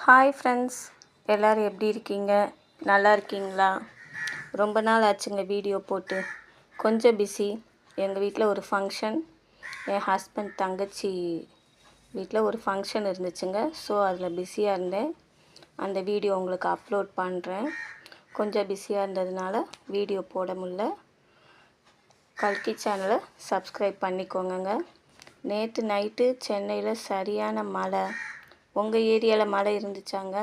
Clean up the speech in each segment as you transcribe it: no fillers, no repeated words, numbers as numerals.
Hi friends, எல்லோரும் எப்படி இருக்கீங்க? நல்லா இருக்கீங்களா? ரொம்ப நாள் ஆச்சுங்க வீடியோ போட்டு. கொஞ்சம் பிஸி. எங்கள் வீட்டில் ஒரு ஃபங்க்ஷன், என் ஹஸ்பண்ட் தங்கச்சி வீட்டில் ஒரு ஃபங்க்ஷன் இருந்துச்சுங்க. ஸோ அதில் பிஸியாக இருந்தேன். அந்த வீடியோ உங்களுக்கு அப்லோட் பண்ணுறேன். கொஞ்சம் பிஸியாக இருந்ததுனால வீடியோ போட முடியல. கல்கி சேனலை சப்ஸ்கிரைப் பண்ணிக்கோங்க. நேற்று நைட்டு சென்னையில் சரியான மழை. உங்கள் ஏரியாவில் மழை இருந்துச்சாங்க?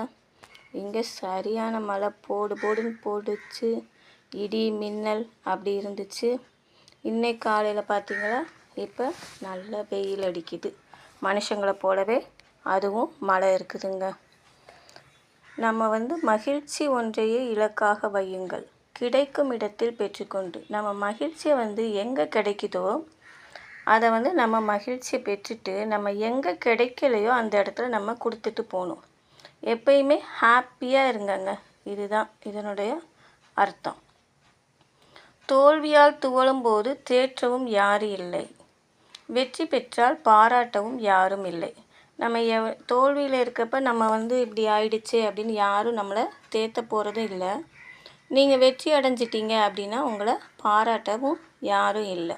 இங்கே சரியான மழை போடுன்னு போடுச்சு. இடி மின்னல் அப்படி இருந்துச்சு. இன்னைக்கு காலையில் பார்த்தீங்களா, இப்போ நல்ல வெயில் அடிக்குது. மனுஷங்களை போலவே அதுவும் மழை இருக்குதுங்க. நம்ம மகிழ்ச்சி ஒன்றையே இலக்காக வையுங்கள், கிடைக்கும் இடத்தில் பெற்றுக்கொண்டு. நம்ம மகிழ்ச்சியை எங்கே கிடைக்குதோ அதை நம்ம மகிழ்ச்சியை பெற்றுட்டு, நம்ம எங்கே கிடைக்கலையோ அந்த இடத்துல நம்ம கொடுத்துட்டு போகணும். எப்பயுமே ஹாப்பியாக இருங்கங்க. இதுதான் இதனுடைய அர்த்தம். தோல்வியால் துவளும் போது தேற்றவும் யாரும் இல்லை, வெற்றி பெற்றால் பாராட்டவும் யாரும் இல்லை. நம்ம தோல்வியில் இருக்கப்ப நம்ம இப்படி ஆயிடுச்சு அப்படின்னு யாரும் நம்மளை தேற்ற போகிறதும் இல்லை. நீங்கள் வெற்றி அடைஞ்சிட்டீங்க அப்படின்னா உங்களை பாராட்டவும் யாரும் இல்லை.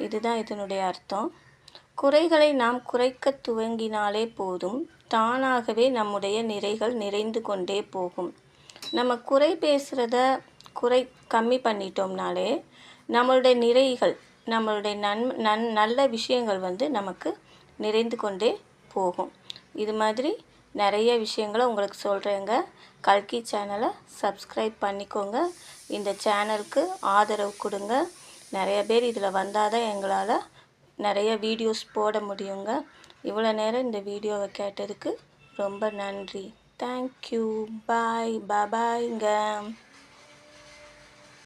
இதுதான் இதனுடைய அர்த்தம். குறைகளை நாம் குறைக்க துவங்கினாலே போதும், தானாகவே நம்முடைய நிறைகள் நிறைந்து கொண்டே போகும். நம்ம குறை பேசுகிறத கம்மி பண்ணிட்டோம்னாலே நம்மளுடைய நிறைகள், நம்மளுடைய நல்ல விஷயங்கள் நமக்கு நிறைந்து கொண்டே போகும். இது மாதிரி நிறைய விஷயங்களை உங்களுக்கு சொல்கிறேங்க. கல்கி சேனலை சப்ஸ்கிரைப் பண்ணிக்கோங்க. இந்த சேனலுக்கு ஆதரவு கொடுங்க. நிறைய பேர் இதில் வந்தால் தான் எங்களால் நிறைய வீடியோஸ் போட முடியுங்க. இவ்வளோ நேரம் இந்த வீடியோவை கேட்டதுக்கு ரொம்ப நன்றி. தேங்க்யூ. பாய்ங்க.